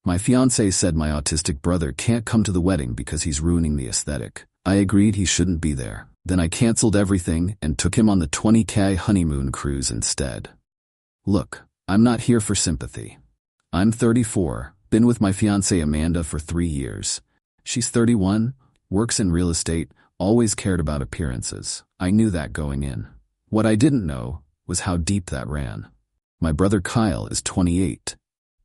My fiancé said my autistic brother can't come to the wedding because he's ruining the aesthetic. I agreed he shouldn't be there. Then I canceled everything and took him on the 20K honeymoon cruise instead. Look, I'm not here for sympathy. I'm 34, been with my fiancée Amanda for 3 years. She's 31, works in real estate, always cared about appearances. I knew that going in. What I didn't know was how deep that ran. My brother Kyle is 28.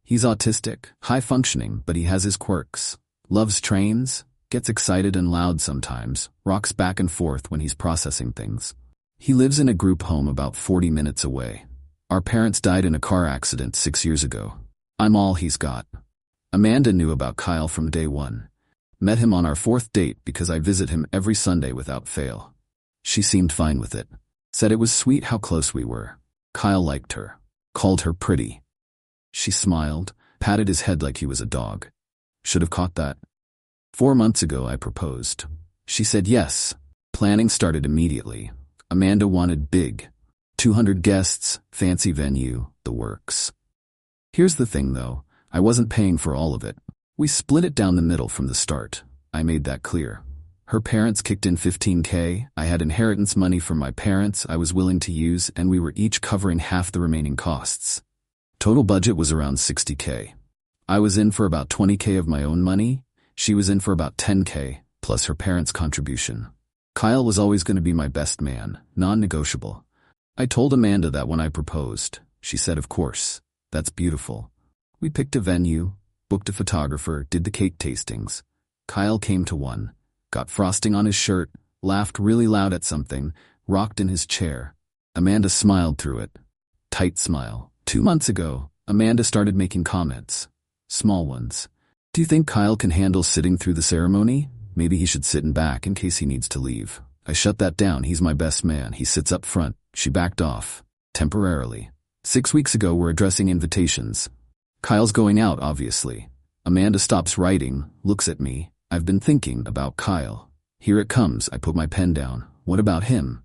He's autistic, high-functioning, but he has his quirks. Loves trains, gets excited and loud sometimes, rocks back and forth when he's processing things. He lives in a group home about 40 minutes away. Our parents died in a car accident 6 years ago. I'm all he's got. Amanda knew about Kyle from day one. Met him on our 4th date because I visit him every Sunday without fail. She seemed fine with it. Said it was sweet how close we were. Kyle liked her. Called her pretty. She smiled, patted his head like he was a dog. Should have caught that. 4 months ago I proposed. She said yes. Planning started immediately. Amanda wanted big. 200 guests, fancy venue, the works. Here's the thing though, I wasn't paying for all of it. We split it down the middle from the start. I made that clear. Her parents kicked in $15K, I had inheritance money from my parents I was willing to use, and we were each covering half the remaining costs. Total budget was around $60K. I was in for about $20K of my own money, she was in for about $10K, plus her parents' contribution. Kyle was always going to be my best man, non-negotiable. I told Amanda that when I proposed. She said, of course. That's beautiful. We picked a venue, booked a photographer, did the cake tastings. Kyle came to one, got frosting on his shirt, laughed really loud at something, rocked in his chair. Amanda smiled through it. Tight smile. 2 months ago, Amanda started making comments. Small ones. Do you think Kyle can handle sitting through the ceremony? Maybe he should sit in back in case he needs to leave. I shut that down. He's my best man. He sits up front. She backed off. Temporarily. 6 weeks ago we're addressing invitations. Kyle's going out, obviously. Amanda stops writing, looks at me. I've been thinking about Kyle. Here it comes. I put my pen down. What about him?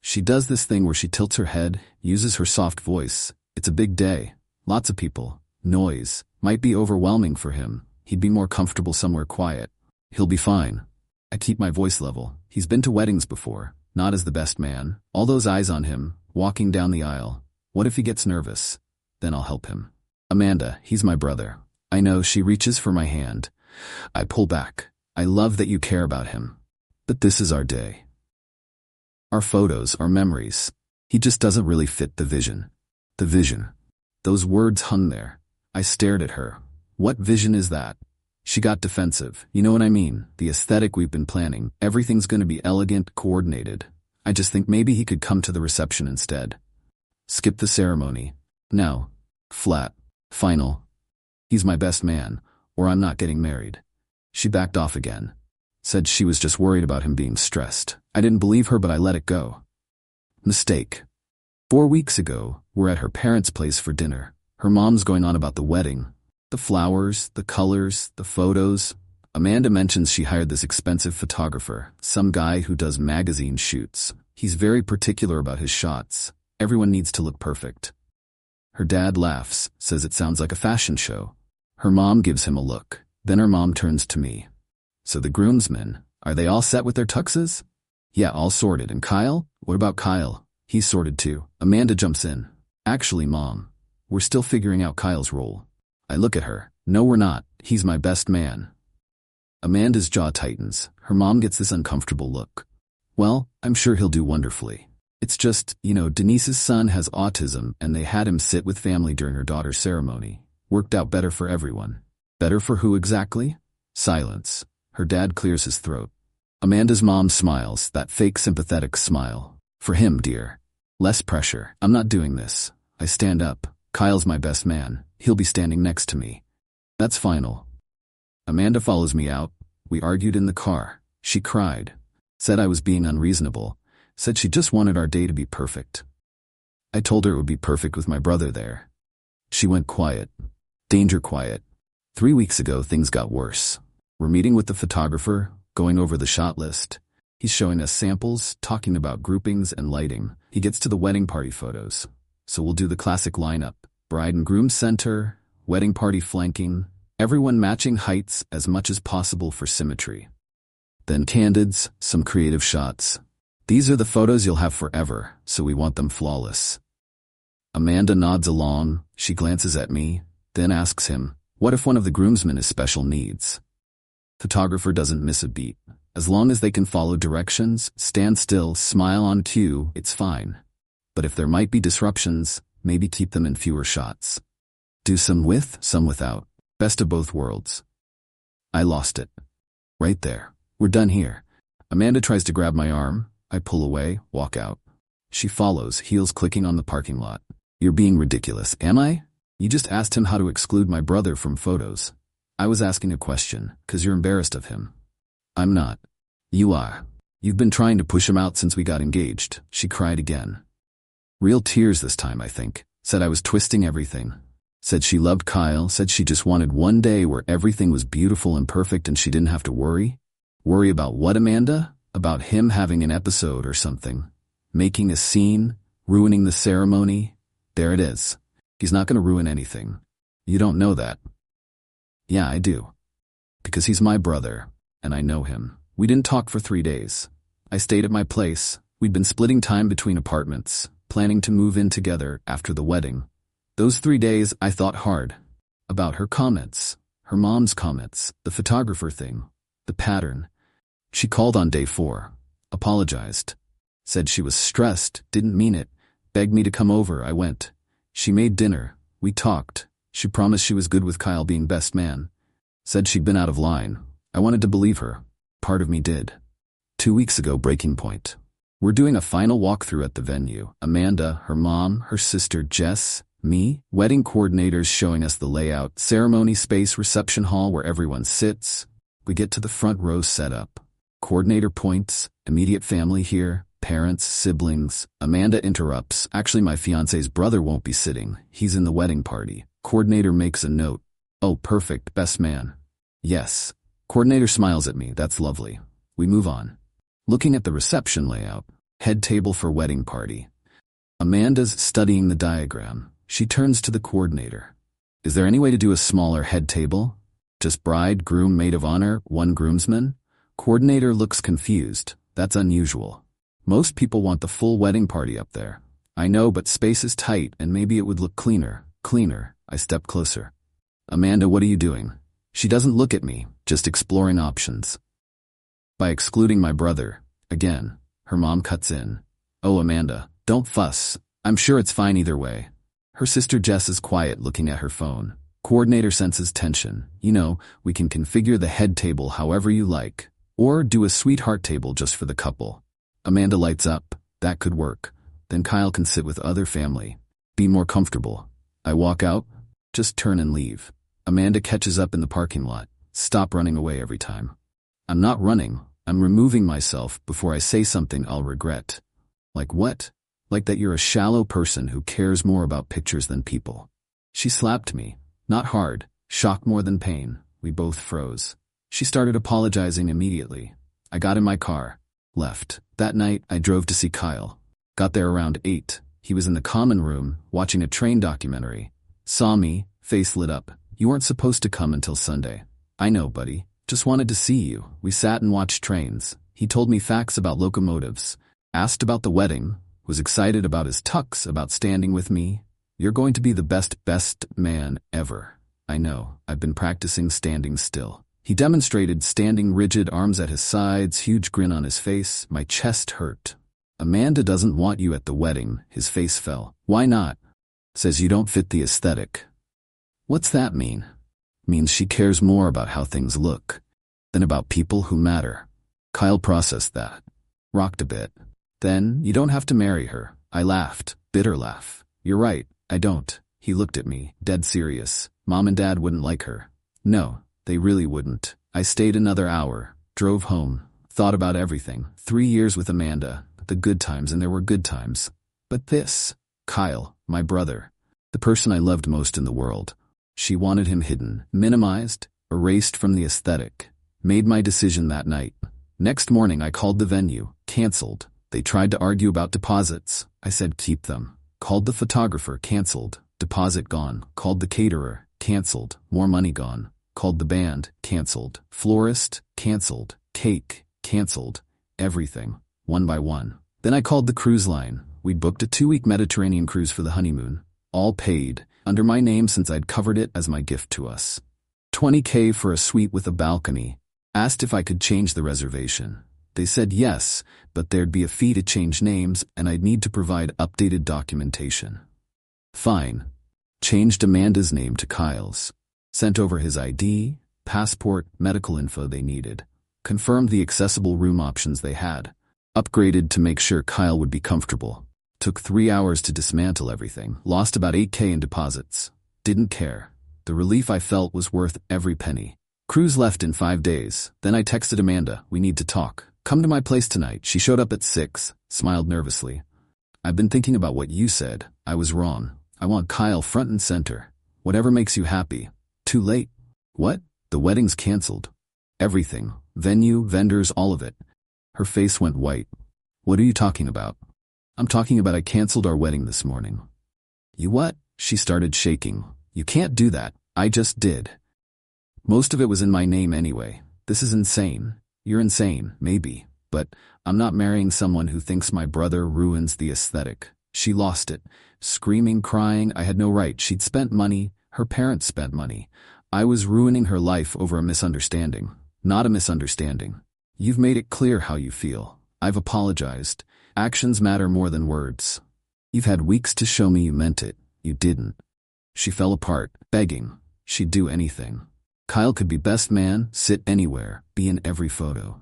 She does this thing where she tilts her head, uses her soft voice. It's a big day. Lots of people. Noise. Might be overwhelming for him. He'd be more comfortable somewhere quiet. He'll be fine. I keep my voice level. He's been to weddings before. Not as the best man. All those eyes on him, walking down the aisle. What if he gets nervous? Then I'll help him. Amanda, he's my brother. I know. She reaches for my hand. I pull back. I love that you care about him. But this is our day. Our photos, our memories. He just doesn't really fit the vision. The vision. Those words hung there. I stared at her. What vision is that? She got defensive. You know what I mean? The aesthetic we've been planning. Everything's going to be elegant, coordinated. I just think maybe he could come to the reception instead. Skip the ceremony. No. Flat. Final. He's my best man, or I'm not getting married. She backed off again. Said she was just worried about him being stressed. I didn't believe her, but I let it go. Mistake. 4 weeks ago, we're at her parents' place for dinner. Her mom's going on about the wedding. The flowers, the colors, the photos. Amanda mentions she hired this expensive photographer, some guy who does magazine shoots. He's very particular about his shots. Everyone needs to look perfect. Her dad laughs, says it sounds like a fashion show. Her mom gives him a look. Then her mom turns to me. So the groomsmen, are they all set with their tuxes? Yeah, all sorted. And Kyle? What about Kyle? He's sorted too. Amanda jumps in. Actually, Mom, we're still figuring out Kyle's role. I look at her. No, we're not. He's my best man. Amanda's jaw tightens. Her mom gets this uncomfortable look. Well, I'm sure he'll do wonderfully. It's just, Denise's son has autism and they had him sit with family during her daughter's ceremony. Worked out better for everyone. Better for who exactly? Silence. Her dad clears his throat. Amanda's mom smiles, that fake sympathetic smile. For him, dear. Less pressure. I'm not doing this. I stand up. Kyle's my best man. He'll be standing next to me. That's final. Amanda follows me out. We argued in the car. She cried. Said I was being unreasonable. Said she just wanted our day to be perfect. I told her it would be perfect with my brother there. She went quiet. Danger quiet. 3 weeks ago, things got worse. We're meeting with the photographer, going over the shot list. He's showing us samples, talking about groupings and lighting. He gets to the wedding party photos. So we'll do the classic lineup. Bride and groom center, wedding party flanking, Everyone matching heights as much as possible for symmetry. Then candids, some creative shots. These are the photos you'll have forever, so we want them flawless. Amanda nods along, she glances at me, then asks him, what if one of the groomsmen has special needs? Photographer doesn't miss a beat. As long as they can follow directions, stand still, smile on cue, it's fine. But if there might be disruptions, maybe keep them in fewer shots. Do some with, some without. Best of both worlds. I lost it. Right there. We're done here. Amanda tries to grab my arm. I pull away, walk out. She follows, heels clicking on the parking lot. You're being ridiculous, am I? You just asked him how to exclude my brother from photos. I was asking a question, 'cause you're embarrassed of him. I'm not. You are. You've been trying to push him out since we got engaged. She cried again. Real tears this time, I think. Said I was twisting everything. Said she loved Kyle, said she just wanted one day where everything was beautiful and perfect and she didn't have to worry. Worry about what, Amanda? About him having an episode or something. Making a scene, ruining the ceremony. There it is. He's not going to ruin anything. You don't know that. Yeah, I do. Because he's my brother, and I know him. We didn't talk for 3 days. I stayed at my place. We'd been splitting time between apartments, planning to move in together after the wedding. Those 3 days I thought hard. About her comments, her mom's comments, the photographer thing, the pattern. She called on day 4, apologized. Said she was stressed, didn't mean it, begged me to come over, I went. She made dinner, we talked. She promised she was good with Kyle being best man. Said she'd been out of line. I wanted to believe her. Part of me did. 2 weeks ago, breaking point. We're doing a final walkthrough at the venue. Amanda, her mom, her sister Jess, me, wedding coordinators showing us the layout, ceremony space, reception hall where everyone sits. We get to the front row setup. Coordinator points, immediate family here, parents, siblings. Amanda interrupts. Actually, my fiancé's brother won't be sitting. He's in the wedding party. Coordinator makes a note. Oh, perfect, best man. Yes. Coordinator smiles at me. That's lovely. We move on. Looking at the reception layout. Head table for wedding party. Amanda's studying the diagram. She turns to the coordinator. Is there any way to do a smaller head table? Just bride, groom, maid of honor, one groomsman? Coordinator looks confused. That's unusual. Most people want the full wedding party up there. I know, but space is tight and maybe it would look cleaner. Cleaner. I step closer. Amanda, what are you doing? She doesn't look at me, just exploring options. By excluding my brother, again, her mom cuts in. Oh, Amanda, don't fuss. I'm sure it's fine either way. Her sister Jess is quiet, looking at her phone. Coordinator senses tension. You know, we can configure the head table however you like. Or do a sweetheart table just for the couple. Amanda lights up. That could work. Then Kyle can sit with other family. Be more comfortable. I walk out. Just turn and leave. Amanda catches up in the parking lot. Stop running away every time. I'm not running. I'm removing myself before I say something I'll regret. Like what? Like that you're a shallow person who cares more about pictures than people. She slapped me. Not hard. Shock more than pain. We both froze. She started apologizing immediately. I got in my car. Left. That night, I drove to see Kyle. Got there around 8. He was in the common room, watching a train documentary. Saw me, face lit up. You weren't supposed to come until Sunday. I know, buddy. Just wanted to see you. We sat and watched trains. He told me facts about locomotives. Asked about the wedding. Was excited about his tux, about standing with me. You're going to be the best man ever. I know. I've been practicing standing still. He demonstrated standing rigid, arms at his sides, huge grin on his face. My chest hurt. Amanda doesn't want you at the wedding. His face fell. Why not? Says you don't fit the aesthetic. What's that mean? Means she cares more about how things look than about people who matter. Kyle processed that. Rocked a bit. Then, you don't have to marry her. I laughed. Bitter laugh. You're right, I don't. He looked at me, dead serious. Mom and Dad wouldn't like her. No, they really wouldn't. I stayed another hour, drove home, thought about everything. 3 years with Amanda, the good times, and there were good times. But this, Kyle, my brother, the person I loved most in the world. She wanted him hidden, minimized, erased from the aesthetic. Made my decision that night. Next morning I called the venue, canceled. They tried to argue about deposits. I said keep them. Called the photographer, canceled. Deposit gone. Called the caterer, canceled. More money gone. called the band, canceled. Florist, canceled. Cake, canceled. Everything, one by one. Then I called the cruise line. We'd booked a 2-week Mediterranean cruise for the honeymoon. All paid, under my name since I'd covered it as my gift to us. $20,000 for a suite with a balcony. Asked if I could change the reservation. They said yes, but there'd be a fee to change names and I'd need to provide updated documentation. Fine. Changed Amanda's name to Kyle's. Sent over his ID, passport, medical info they needed. Confirmed the accessible room options they had. Upgraded to make sure Kyle would be comfortable. Took 3 hours to dismantle everything. Lost about $8,000 in deposits. Didn't care. The relief I felt was worth every penny. Cruise left in 5 days. Then I texted Amanda, we need to talk. Come to my place tonight. She showed up at 6, smiled nervously. I've been thinking about what you said. I was wrong. I want Kyle front and center. Whatever makes you happy. Too late. What? The wedding's canceled. Everything. Venue, vendors, all of it. Her face went white. What are you talking about? I'm talking about I canceled our wedding this morning. You what? She started shaking. You can't do that. I just did. Most of it was in my name anyway. This is insane. You're insane, maybe. But I'm not marrying someone who thinks my brother ruins the aesthetic. She lost it. Screaming, crying, I had no right. She'd spent money. Her parents spent money. I was ruining her life over a misunderstanding. Not a misunderstanding. You've made it clear how you feel. I've apologized. Actions matter more than words. You've had weeks to show me you meant it. You didn't. She fell apart, begging. She'd do anything. Kyle could be best man, sit anywhere, be in every photo.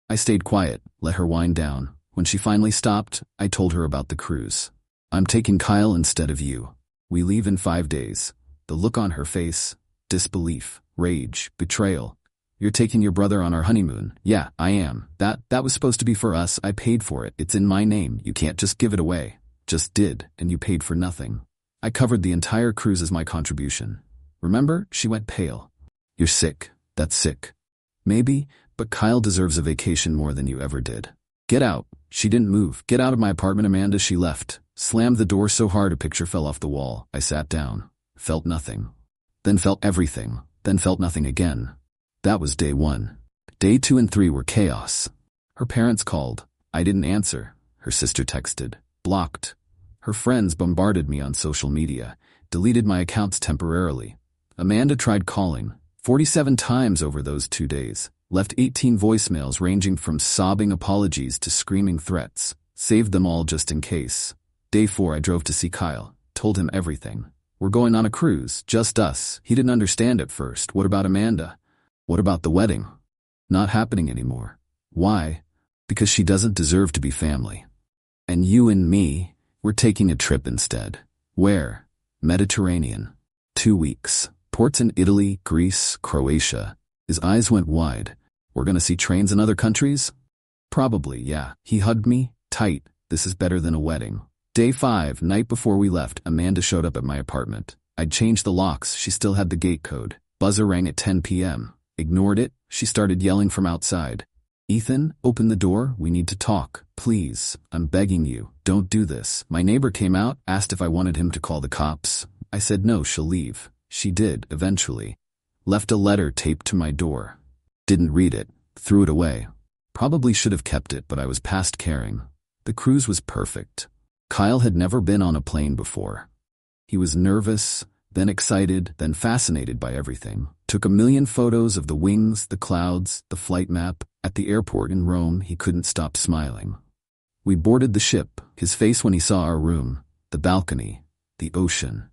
I stayed quiet, let her wind down. When she finally stopped, I told her about the cruise. I'm taking Kyle instead of you. We leave in 5 days. The look on her face, disbelief, rage, betrayal. You're taking your brother on our honeymoon. Yeah, I am. That was supposed to be for us. I paid for it. It's in my name. You can't just give it away. Just did, and you paid for nothing. I covered the entire cruise as my contribution. Remember? She went pale. You're sick. That's sick. Maybe, but Kyle deserves a vacation more than you ever did. Get out. She didn't move. Get out of my apartment, Amanda. She left. Slammed the door so hard a picture fell off the wall. I sat down. Felt nothing. Then felt everything. Then felt nothing again. That was day 1. Day 2 and 3 were chaos. Her parents called. I didn't answer. Her sister texted. Blocked. Her friends bombarded me on social media. Deleted my accounts temporarily. Amanda tried calling. 47 times over those 2 days. Left 18 voicemails ranging from sobbing apologies to screaming threats. Saved them all just in case. Day 4 I drove to see Kyle. Told him everything. We're going on a cruise, just us. He didn't understand at first. What about Amanda? What about the wedding? Not happening anymore. Why? Because she doesn't deserve to be family. And you and me, we're taking a trip instead. Where? Mediterranean. 2 weeks. Ports in Italy, Greece, Croatia. His eyes went wide. We're gonna see trains in other countries? Probably, yeah. He hugged me, tight. This is better than a wedding. Day 5, night before we left, Amanda showed up at my apartment. I'd changed the locks. She still had the gate code. Buzzer rang at 10 p.m. Ignored it. She started yelling from outside. Ethan, open the door. We need to talk. Please. I'm begging you. Don't do this. My neighbor came out, asked if I wanted him to call the cops. I said no, she'll leave. She did, eventually. Left a letter taped to my door. Didn't read it. Threw it away. Probably should have kept it, but I was past caring. The cruise was perfect. Kyle had never been on a plane before. He was nervous, then excited, then fascinated by everything. Took a million photos of the wings, the clouds, the flight map. At the airport in Rome, he couldn't stop smiling. We boarded the ship, his face when he saw our room, the balcony, the ocean.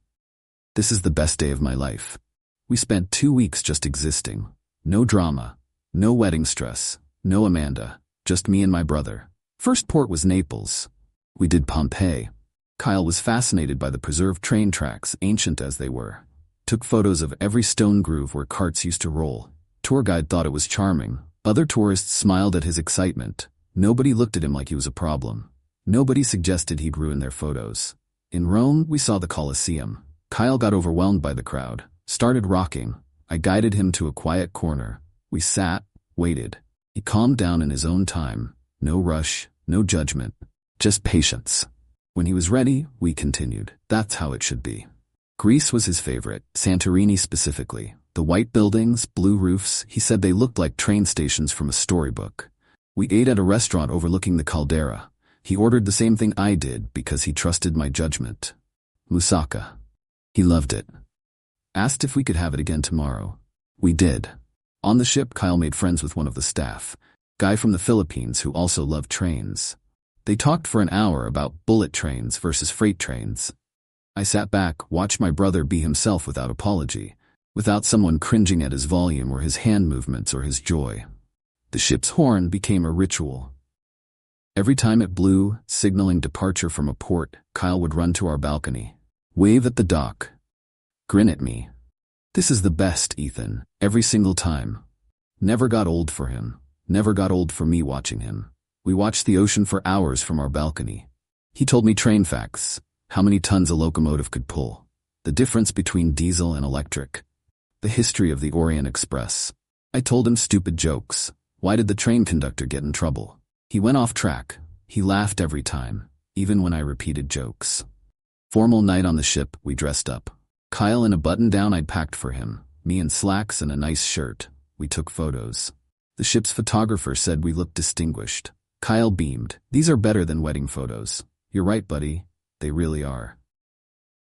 This is the best day of my life. We spent 2 weeks just existing. No drama, no wedding stress, no Amanda, just me and my brother. First port was Naples. We did Pompeii. Kyle was fascinated by the preserved train tracks, ancient as they were. Took photos of every stone groove where carts used to roll. Tour guide thought it was charming. Other tourists smiled at his excitement. Nobody looked at him like he was a problem. Nobody suggested he'd ruin their photos. In Rome, we saw the Colosseum. Kyle got overwhelmed by the crowd. Started rocking. I guided him to a quiet corner. We sat, waited. He calmed down in his own time. No rush, no judgment. Just patience. When he was ready, we continued. That's how it should be. Greece was his favorite, Santorini specifically. The white buildings, blue roofs, he said they looked like train stations from a storybook. We ate at a restaurant overlooking the caldera. He ordered the same thing I did because he trusted my judgment. Moussaka. He loved it. Asked if we could have it again tomorrow. We did. On the ship, Kyle made friends with one of the staff, guy from the Philippines who also loved trains. They talked for an hour about bullet trains versus freight trains. I sat back, watched my brother be himself without apology, without someone cringing at his volume or his hand movements or his joy. The ship's horn became a ritual. Every time it blew, signaling departure from a port, Kyle would run to our balcony, wave at the dock, grin at me. This is the best, Ethan, every single time. Never got old for him. Never got old for me watching him. We watched the ocean for hours from our balcony. He told me train facts, how many tons a locomotive could pull, the difference between diesel and electric, the history of the Orient Express. I told him stupid jokes. Why did the train conductor get in trouble? He went off track. He laughed every time, even when I repeated jokes. Formal night on the ship, we dressed up. Kyle in a button-down I'd packed for him, me in slacks and a nice shirt. We took photos. The ship's photographer said we looked distinguished. Kyle beamed. These are better than wedding photos. You're right, buddy. They really are.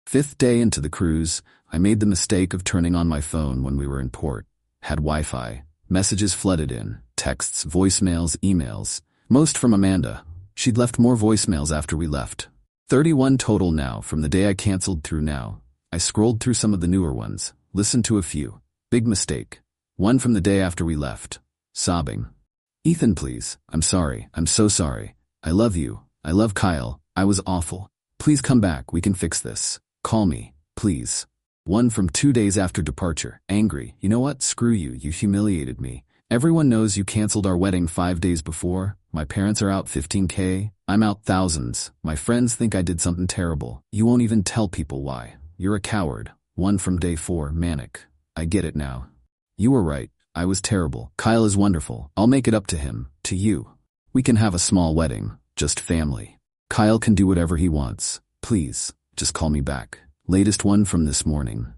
5th day into the cruise, I made the mistake of turning on my phone when we were in port. Had Wi-Fi. Messages flooded in. Texts, voicemails, emails. Most from Amanda. She'd left more voicemails after we left. 31 total now from the day I canceled through now. I scrolled through some of the newer ones. Listened to a few. Big mistake. One from the day after we left. Sobbing. Ethan, please. I'm sorry. I'm so sorry. I love you. I love Kyle. I was awful. Please come back. We can fix this. Call me. Please. One from 2 days after departure. Angry. You know what? Screw you. You humiliated me. Everyone knows you canceled our wedding 5 days before. My parents are out $15K. I'm out thousands. My friends think I did something terrible. You won't even tell people why. You're a coward. One from day 4. Manic. I get it now. You were right. I was terrible. Kyle is wonderful. I'll make it up to him. To you. We can have a small wedding. Just family. Kyle can do whatever he wants. Please. Just call me back. Latest one from this morning.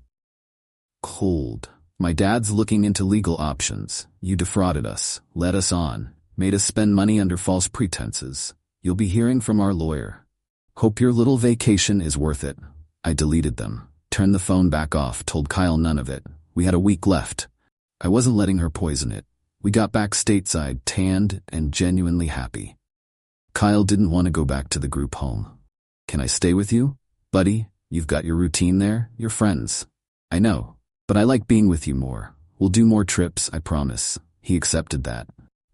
Cold. My dad's looking into legal options. You defrauded us. Led us on. Made us spend money under false pretenses. You'll be hearing from our lawyer. Hope your little vacation is worth it. I deleted them. Turned the phone back off. Told Kyle none of it. We had a week left. I wasn't letting her poison it. We got back stateside, tanned and genuinely happy. Kyle didn't want to go back to the group home. Can I stay with you? Buddy, you've got your routine there, your friends. I know, but I like being with you more. We'll do more trips, I promise. He accepted that.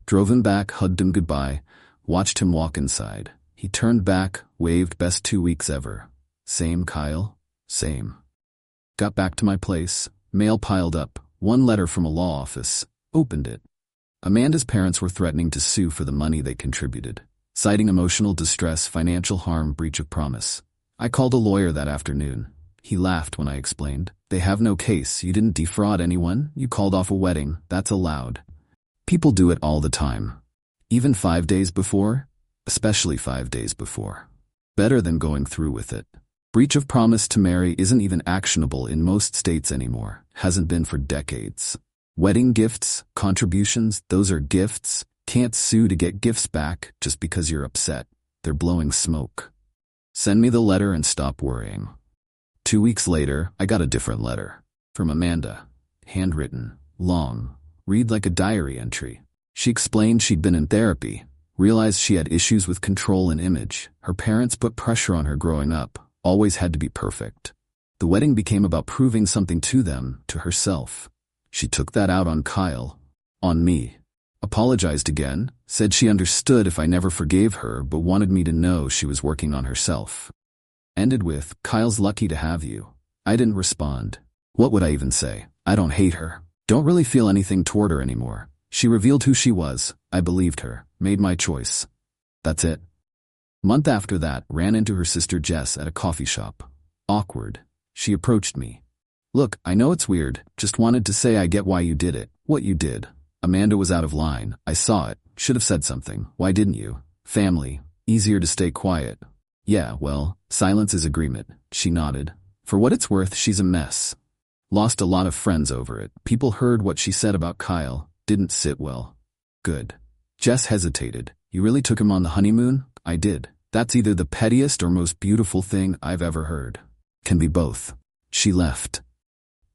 Drove him back, hugged him goodbye, watched him walk inside. He turned back, waved, best 2 weeks ever. Same, Kyle? Same. Got back to my place, mail piled up, one letter from a law office. Opened it. Amanda's parents were threatening to sue for the money they contributed, citing emotional distress, financial harm, breach of promise. I called a lawyer that afternoon. He laughed when I explained. They have no case. You didn't defraud anyone. You called off a wedding. That's allowed. People do it all the time. Even 5 days before. Especially 5 days before. Better than going through with it. Breach of promise to marry isn't even actionable in most states anymore. Hasn't been for decades. Wedding gifts, contributions, those are gifts. Can't sue to get gifts back just because you're upset. They're blowing smoke. Send me the letter and stop worrying. 2 weeks later, I got a different letter. From Amanda. Handwritten. Long. Read like a diary entry. She explained she'd been in therapy. Realized she had issues with control and image. Her parents put pressure on her growing up. Always had to be perfect. The wedding became about proving something to them, to herself. She took that out on Kyle. On me. Apologized again, said she understood if I never forgave her but wanted me to know she was working on herself. Ended with, Kyle's lucky to have you. I didn't respond. What would I even say? I don't hate her. Don't really feel anything toward her anymore. She revealed who she was. I believed her. Made my choice. That's it. Month after that, ran into her sister Jess at a coffee shop. Awkward. She approached me. Look, I know it's weird. Just wanted to say I get why you did it. What you did. Amanda was out of line. I saw it. Should have said something. Why didn't you? Family. Easier to stay quiet. Yeah, well, silence is agreement. She nodded. For what it's worth, she's a mess. Lost a lot of friends over it. People heard what she said about Kyle. Didn't sit well. Good. Jess hesitated. You really took him on the honeymoon? I did. That's either the pettiest or most beautiful thing I've ever heard. Can be both. She left.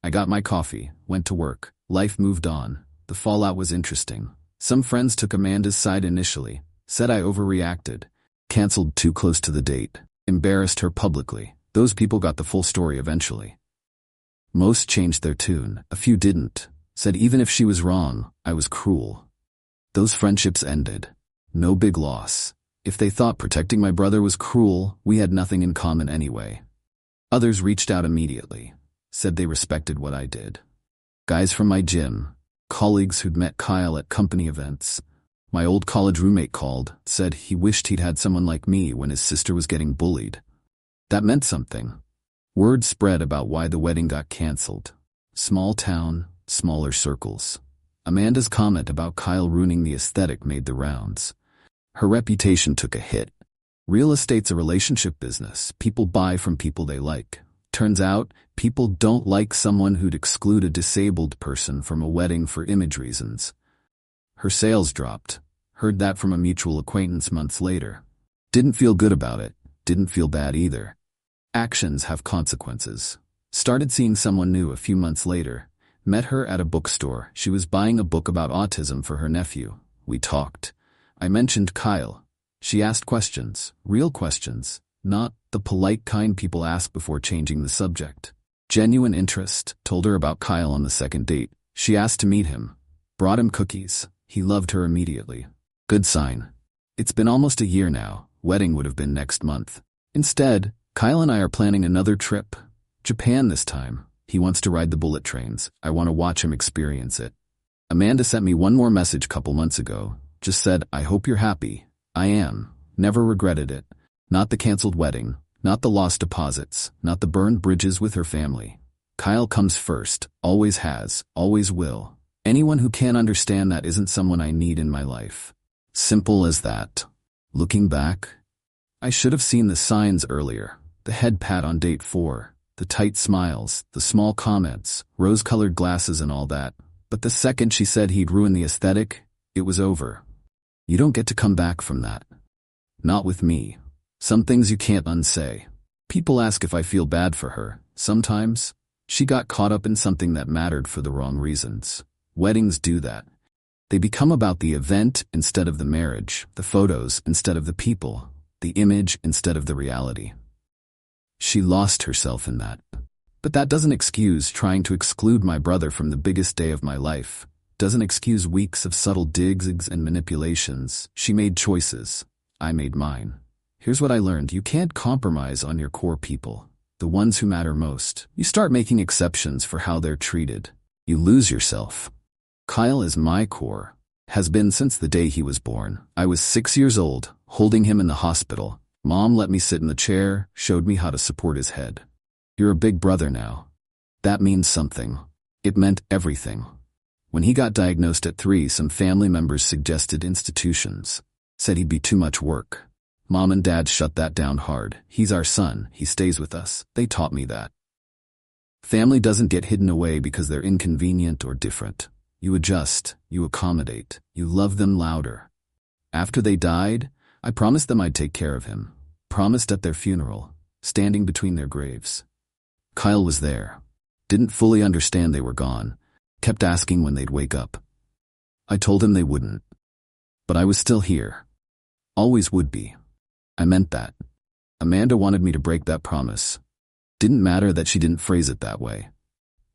I got my coffee, went to work. Life moved on. The fallout was interesting. Some friends took Amanda's side initially, said I overreacted, canceled too close to the date, embarrassed her publicly. Those people got the full story eventually. Most changed their tune. A few didn't. Said even if she was wrong, I was cruel. Those friendships ended. No big loss. If they thought protecting my brother was cruel, we had nothing in common anyway. Others reached out immediately. Said they respected what I did. Guys from my gym, colleagues who'd met Kyle at company events. My old college roommate called, said he wished he'd had someone like me when his sister was getting bullied. That meant something. Word spread about why the wedding got canceled. Small town, smaller circles. Amanda's comment about Kyle ruining the aesthetic made the rounds. Her reputation took a hit. Real estate's a relationship business. People buy from people they like. Turns out, people don't like someone who'd exclude a disabled person from a wedding for image reasons. Her sales dropped. Heard that from a mutual acquaintance months later. Didn't feel good about it. Didn't feel bad either. Actions have consequences. Started seeing someone new a few months later. Met her at a bookstore. She was buying a book about autism for her nephew. We talked. I mentioned Kyle. She asked questions, real questions, not the polite kind people ask before changing the subject. Genuine interest. Told her about Kyle on the second date. She asked to meet him. Brought him cookies. He loved her immediately. Good sign. It's been almost a year now. Wedding would have been next month. Instead, Kyle and I are planning another trip. Japan this time. He wants to ride the bullet trains. I want to watch him experience it. Amanda sent me one more message couple months ago. Just said, I hope you're happy. I am. Never regretted it. Not the canceled wedding. Not the lost deposits. Not the burned bridges with her family. Kyle comes first. Always has. Always will. Anyone who can't understand that isn't someone I need in my life. Simple as that. Looking back, I should have seen the signs earlier. The head pat on date 4, the tight smiles, the small comments, rose-colored glasses and all that. But the second she said he'd ruin the aesthetic, it was over. You don't get to come back from that. Not with me. Some things you can't unsay. People ask if I feel bad for her. Sometimes, she got caught up in something that mattered for the wrong reasons. Weddings do that. They become about the event instead of the marriage, the photos instead of the people, the image instead of the reality. She lost herself in that. But that doesn't excuse trying to exclude my brother from the biggest day of my life. Doesn't excuse weeks of subtle digs and manipulations. She made choices. I made mine. Here's what I learned. You can't compromise on your core people, the ones who matter most. You start making exceptions for how they're treated. You lose yourself. Kyle is my core. Has been since the day he was born. I was 6 years old, holding him in the hospital. Mom let me sit in the chair, showed me how to support his head. You're a big brother now. That means something. It meant everything. When he got diagnosed at 3, some family members suggested institutions. Said he'd be too much work. Mom and Dad shut that down hard. He's our son. He stays with us. They taught me that. Family doesn't get hidden away because they're inconvenient or different. You adjust, you accommodate, you love them louder. After they died, I promised them I'd take care of him. Promised at their funeral, standing between their graves. Kyle was there. Didn't fully understand they were gone. Kept asking when they'd wake up. I told him they wouldn't. But I was still here. Always would be. I meant that. Amanda wanted me to break that promise. Didn't matter that she didn't phrase it that way.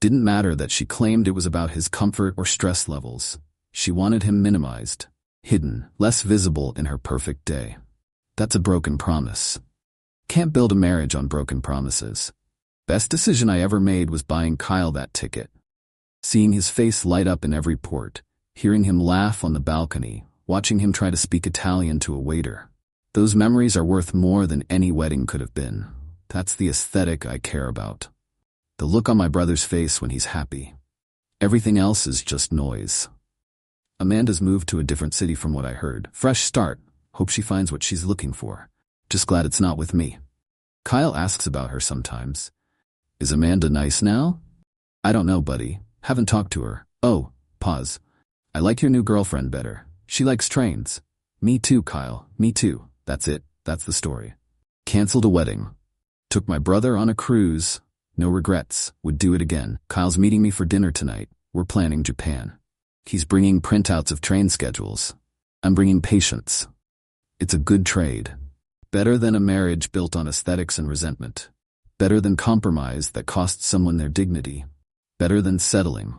Didn't matter that she claimed it was about his comfort or stress levels. She wanted him minimized, hidden, less visible in her perfect day. That's a broken promise. Can't build a marriage on broken promises. Best decision I ever made was buying Kyle that ticket. Seeing his face light up in every port, hearing him laugh on the balcony, watching him try to speak Italian to a waiter. Those memories are worth more than any wedding could have been. That's the aesthetic I care about. The look on my brother's face when he's happy. Everything else is just noise. Amanda's moved to a different city from what I heard. Fresh start. Hope she finds what she's looking for. Just glad it's not with me. Kyle asks about her sometimes. Is Amanda nice now? I don't know, buddy. Haven't talked to her. Oh, pause. I like your new girlfriend better. She likes trains. Me too, Kyle. Me too. That's it. That's the story. Cancelled a wedding. Took my brother on a cruise. No regrets. Would do it again. Kyle's meeting me for dinner tonight. We're planning Japan. He's bringing printouts of train schedules. I'm bringing patience. It's a good trade. Better than a marriage built on aesthetics and resentment. Better than compromise that costs someone their dignity. Better than settling.